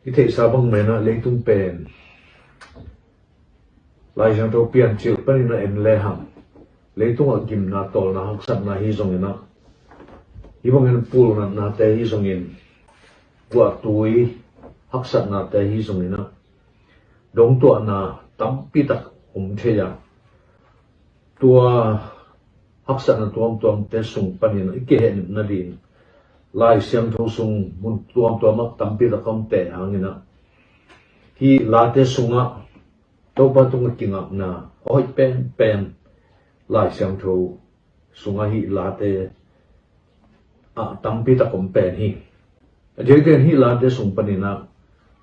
Ite sabang mena leitung pen lai jang to pian chil pani na en le ham leitung agim na tol na haksat na hi zong ina ibang en pul na te hi zong in wa tui haksat na te hi zong ina dong to na tampi tak the ya tua haksat na tuam te sung pani na ike hen na din lai siam tho sung mun tuam mak tampi da kom te hangina hi la te sunga to ba tung kinga na oi pen lai siam tho sunga hi la te a tampi da kom pen hi je hi la te sung panina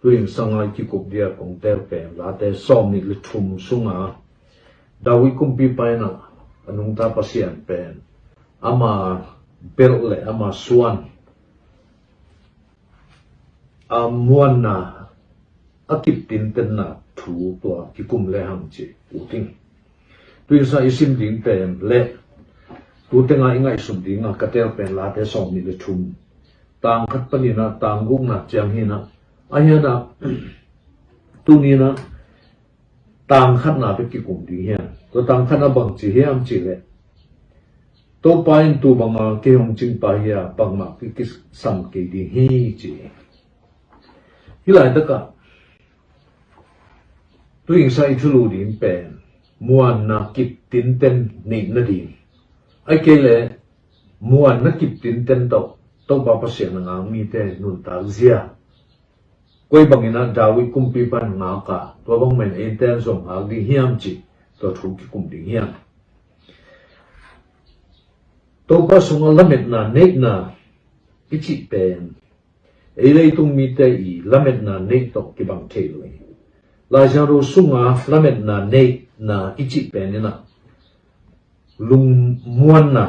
tuing sanga ki kup dia kong te pen la te som ni le thum sunga dawi kumpi paina anung ta pasian pen ama berle ama suan Muan na akip tin ten na thu tua ki kum le ham chi uting tuin sa isim ding pen le tu te nga ingai sum ding nga katel pen la te som ni le thum tang khat pani na tang gung na chang hi na aya na tu ni na tang khat na pe ki kum ding hian to tang khat na bang chi hiam chi le to pain tu bang ke hong ching pa hiya bang ma ki sam ke di hi chi hilai taka tuing sai thulu din pen muan na kip tin ten ni na din ai ke le muan na kip tin ten to ba pa se na nga mi te nun ta zia koi bangina dawi kumpi pan nga ka to bang men enten som ha di hiam chi to thu ki kum ding hiam to ba sunga lamet na ne na ichi pen ei tung mi te I lamet na nei to ki bang the lui la jaru sunga lamet na nei na ichi pen na lung muan na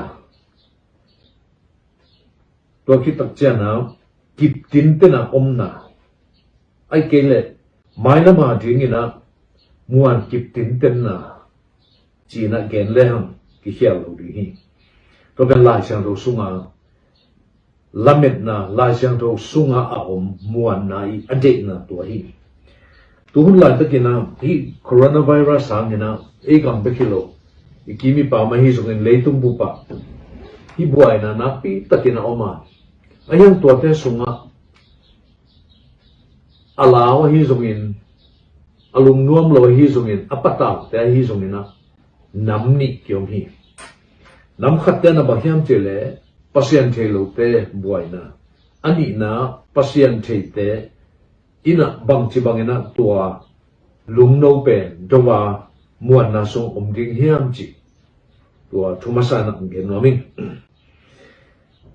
to ki tak cha na kip tin te na om na ai ke le mai na ma ding ina muan kip tin ten na chi na gen le ham ki hial lu ri hi to ben la jaru sunga lamet na la siang tho sunga a muan na I ade na to hi tu hun la takina hi coronavirus hangina e gam bekilo ikimi pa ma hi zungin leitung bu pa hi buai na pi takina oma ayang to te sunga alawa hi zungin alung nuam lo hi zungin apata te hi zungina namni kyom hi nam khat te na ba hiam chele pasien thelo te buaina ani na pasien theite ina bang chi bangena tua lungno pen dowa muan na song omding hiam chi tua thumasa na nge nomin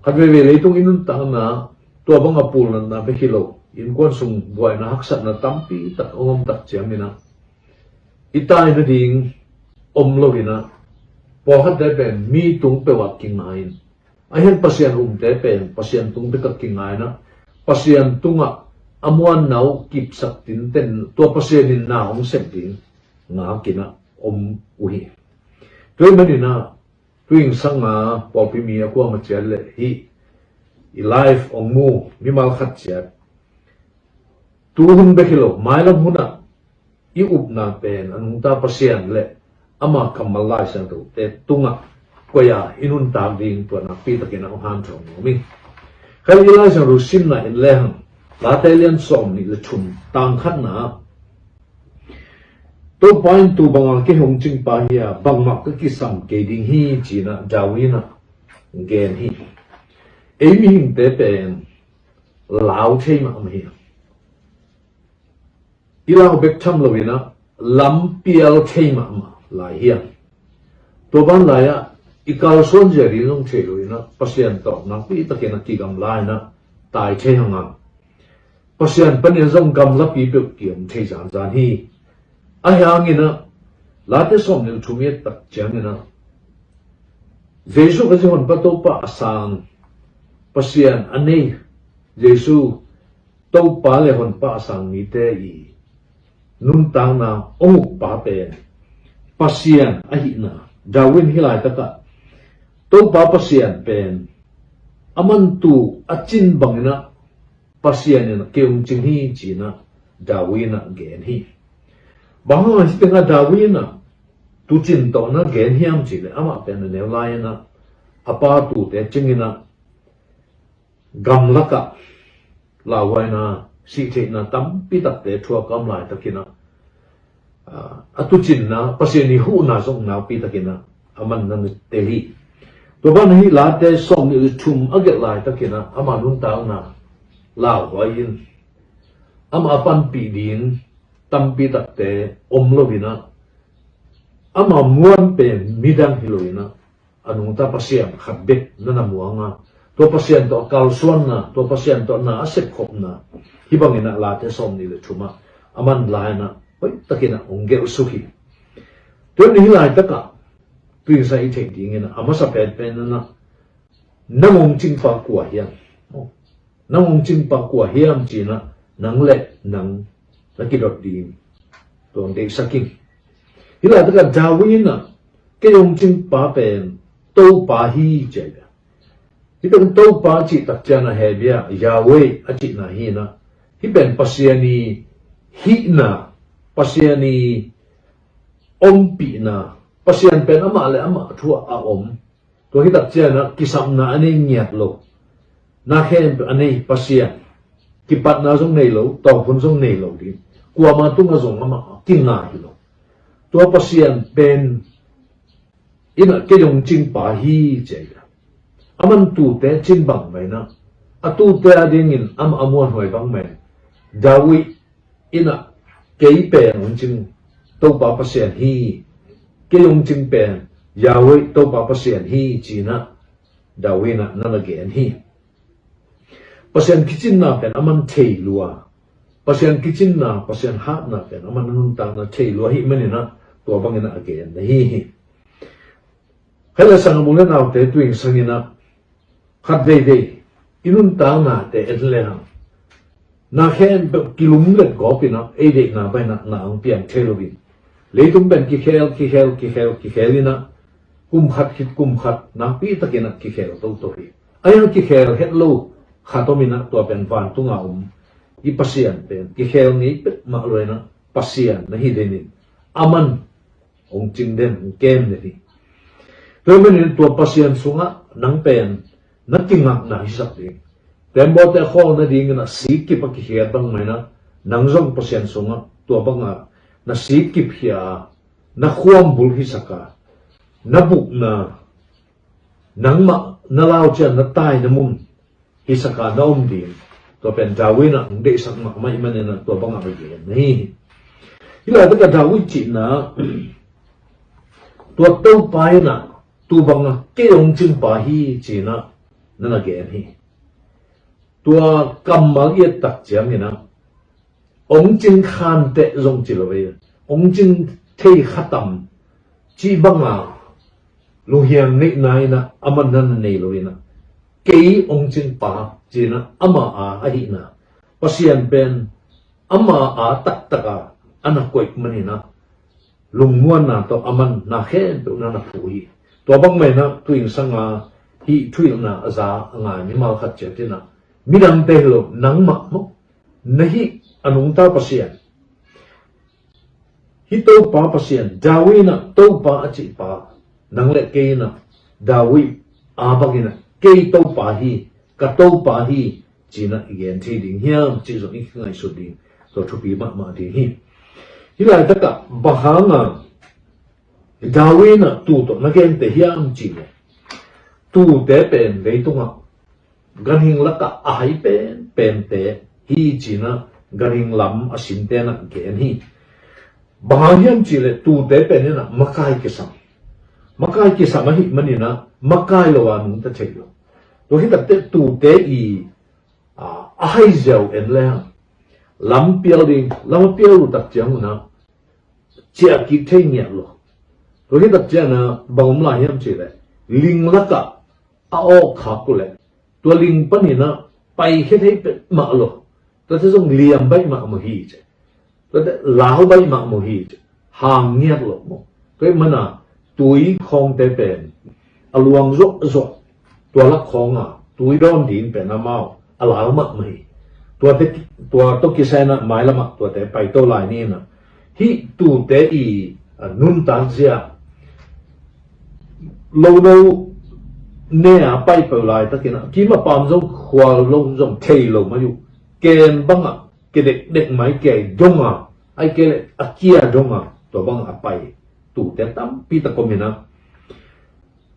khatwe ve leitung inun ta na tua bang apul na be kilo in kon sung buaina haksat na tampi tak ongom tak chamina itai na ding omlovina po hat de pen mi tung pe wat king ain ahen pasien te pen pasien tung te ka kingai na pasien tunga amuan nau kip sak tin ten to pasien in na ong sep ding nga kina uhi toy manina tuing sanga popi mi akwa ma chelle hi I life ong mu mi mal khat chat tu hun be khilo mailam huna I up na pen anung ta pasien le ama kamalai sang tu te tunga koya inun ta ding to na pi takina o han thong mi khai ila sa ru sim na in lehang la talian som ni le thum tang khat na to point tu bang ke hong ching pa hiya bang ma ka ki sam ke ding hi chi na dawina gen hi ei mi hing te pen lao thei ma am hi ila bek tham lo wina lam pial thei ma la hiya to ban la ya ikal son jeri long che lui na pasien to na pi takena ki gam lai na tai che hanga pasien panen zong gam la pi pe kiam che jan jan hi a yang ina la te som ni thumie tak chang ina jesu ka jon pa to pa asang pasien anei jesu to pa le hon pa asang ni te I nun tang na ong pa pe pasien a hi na dawin hilai taka to pa pasien pen aman tu achin bangna pasien na keung ching hi chi na dawi na gen hi bang hi tenga dawi na tu chin to na gen hiam chi le ama pen ne lai na apa tu te chingina gam laka lawai na si the na tam pi tak te thua kam lai takina atu chin na pasien ni hu na song na pi takina aman na te hi to ban hi la te song ni thum aget lai takina ama nun ta na lao wa yin ama pan pi din tam pi tak te om lo vina ama muan pe midang hiloina anung ta pasien khabbe na muanga to pasien to kalsuan na to pasien to na asep khop na hibangina la te som ni le thuma aman lai na oi takina ongel suki to ni lai taka tui sai thei ding na amasa pe pe na namong ching pa kwa hiam namong ching pa kwa hiam chi na nang le nang lakidot din to de saking hila taka dawi na ke yong ching pa pen to pa hi che hitong to pa chi tak chana he bia yawe achi na hi na hi ben pasiani hi na pasiani om pi na pasian pen ama le ama thua a om to hi tak chana kisam na ani ngiat lo na khen ani pasian ki pat na jong nei lo to phun jong nei lo di kwa ma tung a jong ama king na hi lo to pasian pen ina ke yong ching pa hi che aman tu te chin bang mai na atu te ading in amuan hoi bang mai dawi ina kei pe ong ching to pa pasien hi ke yong ching pen yawe to pa pasien hi china dawi na na gen hi pasien kitchen na pen aman thei lua pasien kitchen na pasien ha na pen aman nun ta na thei lua hi mani na to bang ina again na hi hala sang mule na te tuing sangina khát về về inun tao na te edle na na khen kilum let go pina e de na ba na ang pian thelovin leitum ben ki khel na kum khat na pi takina ki khel to hi ayang ki khel het lo khatomina to ben van tunga i pasian pen ki khel ni pet ma loina pasian na hi denin aman ong ching den kem ne hi to men to pasian sunga nang pen na tingak na hisap din tembo te kho na ding na sikip ki hiat bang mai na nang jong pasien sunga to banga na sikip hia na khuam bul hisaka na buk na nang ma na lao chen na tai na mun hisaka na din to pen dawi na de sak ma mai man na to banga ba ge ni ila ta dawi chi na to to pai na tu banga ke yong ching pa hi chi na nana gen hi tua kamma ye tak chiang ni na ong jing khan te rong chi lo ve ong jing thei khatam chi banga lu hiang nei nai na aman nan nei lo na kei ong jing pa chi na ama a hi na pasien ben ama a tak taka ana koik mani na lungmuan na to aman na khen to na phu hi to bang mai na tuing sanga hi thui na aza anga mi mal khat che tina midang te lo nang ma mo nahi anung ta pasien hi to pa pasien dawi na to pa achi pa nang le ke na dawi a bangina ke to pa hi ka to pa hi china igen thi ding hiam chi zo ik ngai su ding to thu pi ma ding hi hi lai ta ka bahanga dawi na tu to na gen te hiam chi tu te pen lấy tung à gan hình là cả ai pen te hi chỉ na gan hình lắm à xin te na gen hi bahang hiam chỉ le tu te pen na makai ke sam hi mani na makai lo wa nung ta chei lo to hi ta te tu te i a hai zeu en le lam piao lu tak chiang na chia ki thei nya lo to hi ta chia na bang la hiam chỉ le ling la ka ao khap ko le to ling pani na pai khe thei pe ma lo to se jong liam bai ma mo hi che to de lao bai ma mo hi che hang nghiat lo mo cái mana tui khong te pen aluang zo to la khong a tui don din pe na mau ala ma mai tua to kisana mai lama tua te pai to lai ni na hi tu te I nun tang zia lâu lâu nè pai pai lai ta kina ki ma pam zong khwa lo zong thei lo ma yu ken bang a ke dek mai ke dong a ai ke akia dong a to bang a pai tu te tam pi ta komina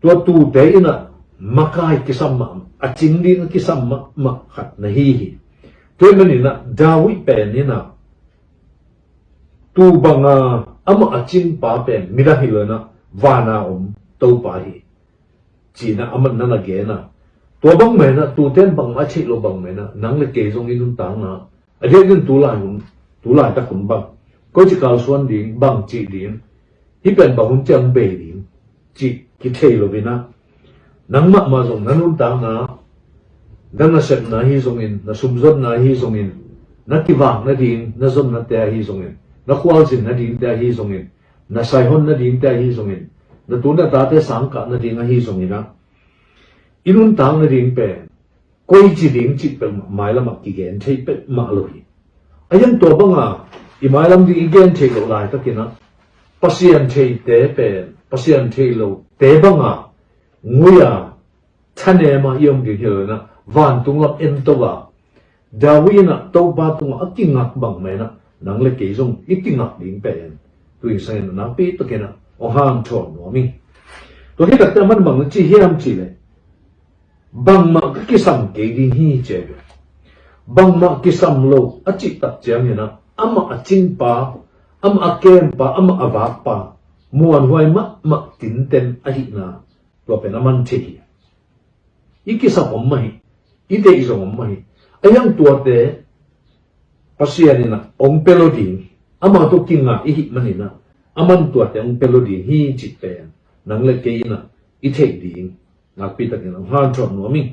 tua tu te ina makai kisam ma a ching ding kisam ma khat na hi tôi mình là Dawi pen ni na tu banga ama achin pa pen mira hilona vana tau pa hi chỉ na aman na ge na to bang me na tu ten bang ma chi lo bang me na nang le ke jong in tang na a de din tu la ta kun bang ko chi kal suan ding bang chi ding hi pen ba hun chang be ding chi ki thei lo bi na nang ma ma jong nan tang na dan na set na hi zong in na sumzon na hi zong in na tiwang na ding na zon na te hi zong in na khwal jin na ding te hi zong in na sai hon na ding te hi zong in na tu na ta te sang ka na ding hi zong in na inun tang na ding pe koi chi ding chi pe mai la ma ki gen thei pe ma lo hi ayan to banga I mai lam ding gen thei lo lai ta kina pasian thei te pe pasian thei lo te banga nguya thane ma yom ge he na van tung lap en to wa Dawi na to ba tung akingak bang me na nang le ke jong ikingak ding pen tu sai na pe to kena o ham thon no mi to he ta man bang chi hiam chi le bang ma ki sam ke ding hi che bang ma ki sam lo a chi tak chiang na ama a chin pa ama a kem pa ama a va pa muan huai ma tin ten a hi na to pe na man chi iki sam om mai ide izong mai ayang tua te pasian na ong peloding ama to kinga I manina aman tua te ong peloding hi chi pe nang le ke na I thei ding na pi ta kina han chon no mi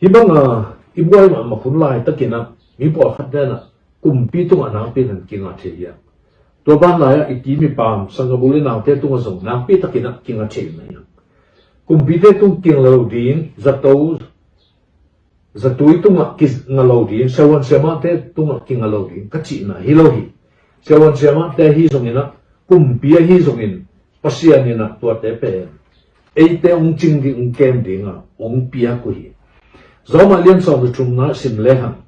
hi banga I boy ma khun lai ta kina mi po khat da na kum pi tu na pi nan kinga the ya to ban lai I ti mi pam sangabuli na te tu ngong na pi ta kina kinga the na ya kum pi te tu king lo ding zatui tunga kis ngalodi sewan sema te tunga kingalodi kachi na hilohi sewan sema te hi zongina kumpia hi zongin pasianina tua te pe eite ong ching di ong kem dinga ong pia ku hi zoma lian som chung na sim lehan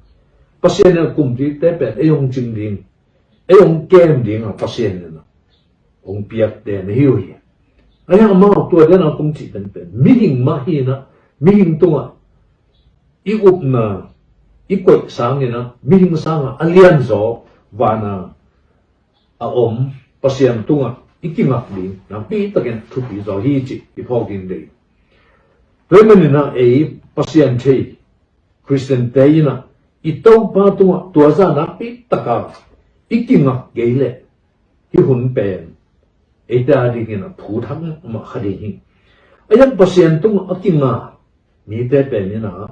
pasianina kumpi te pe e ong ching ding e ong kem dinga pasianina ong pia te ne hi hi aya ma tua de na kum chi ten pe mihing ma hi na mihing tunga I up na I kwek sang na mihing sang alian zo vana a pasian tunga I kingak din na pi taken thupi zo hi chi I phogin dei tomen na e pasian thei Christian day na I to pa tunga tua za na pi taka I kingak geile hi hun pen e da ding na phu thang ma khari hi ayan pasian tunga akinga ni te pe ni na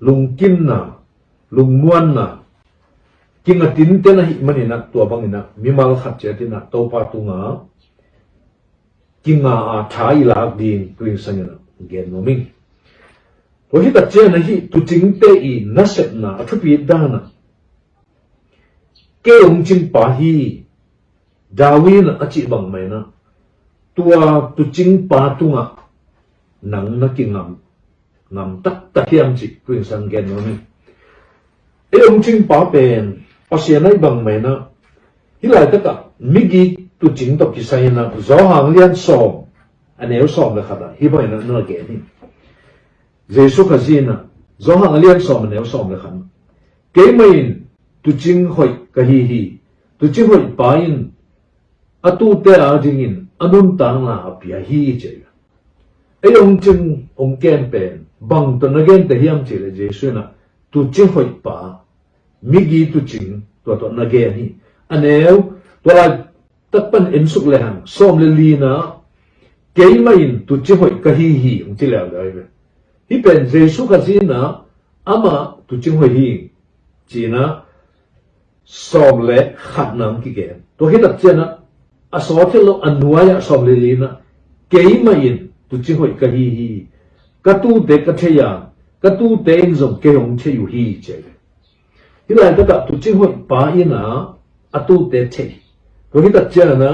lung kim na lung muan na kinga tin te na hi mani na tua bang ina mimal khat che tin na to pa tunga kinga a thai la din tuing sang na gen no ming to hi ta che na hi tu ching te I na set na athu pi da na ke ong chin pa hi Dawi na achi bang mai na tua tu ching pa tunga nang na kingam ngam tak hiam chi tuing sang gen no mi e ong ching pa pen pasian ai bang mai na hilai ta ka migi tu ching to ki sai na zo hang lian som aneu som la khada hi bai na no ge ni jesu ka zina zo hang lian som aneu som la khan ke mai tu ching hoi ka hi tu ching hoi pa in atu te a ding in anun tang na apia hi che e ong ching ong ken pen bang to na gen te hiam chi le jesu na tu ching hoi pa migi tu ching to na gen hi aneu to la tapan en suk le hang som le li na ke mai tu ching hoi ka hi ong chi le lai be hi pen jesu ka zin na ama tu ching hoi hi chi na som le khat nam ki gen to hi tak chen na a so the lo anuaya som le li na ke mai tu ching hoi ka hi ka tu de ka theya ka tu te zong ke hong che yu hi che hi lai ta ka tu ching hoi pa ina atu te che ro hi ta cha na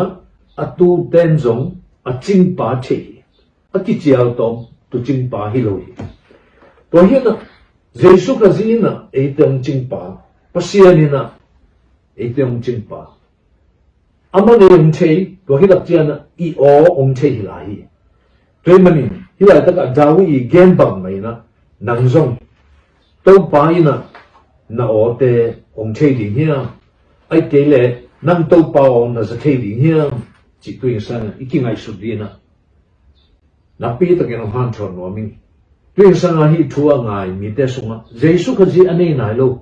atu ten zong a ching pa che a ki chiao tom tu ching pa hi lo to hi na jesu ka zina e tem ching pa pasianina e tem ching pa ama ne ong che to hi ta cha na I o ong che hi lai to mani hi lai ta ka dawi I gen bang mai na nang zong to pa ina na o te ong che ding hiam ai te le nang to pa ong na sa che ding hiam chỉ tuyên sang iki ngai su di na pi ta ke no han thon no mi tuyên sang hi thua ngai mi te sunga jesu ka ji ane nai lo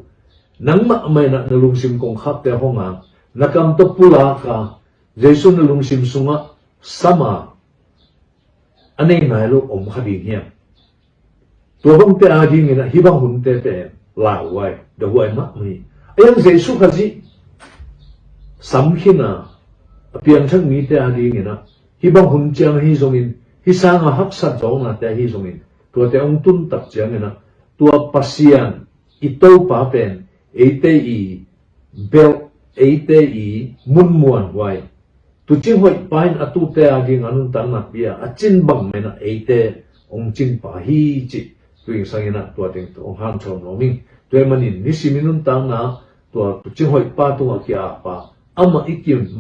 nang ma mai na lung sim kong khap te honga na kam to pula ka jesu na lung sim sunga sama ane nai lo om kha ding hiam to bang te a ding ina hi bang hun te te la wai de wai ma mi ayang jesu ka ji sam khina pian thang mi te adi ngina hi bang hun chang hi zongin hi sanga hak sat zong na te hi zongin tua te ong tun tak chang ngina tua pasian I to pa pen eite I bel eite I muan wai tu ching hoi pain atu te adi nganun tan na pia a chin bang mena eite ong chin pa hi chi tuing sangina tua teng to ong han chom no ming tu manin ni siminun tang na tua tu ching hoi pa tu kia pa ama ikim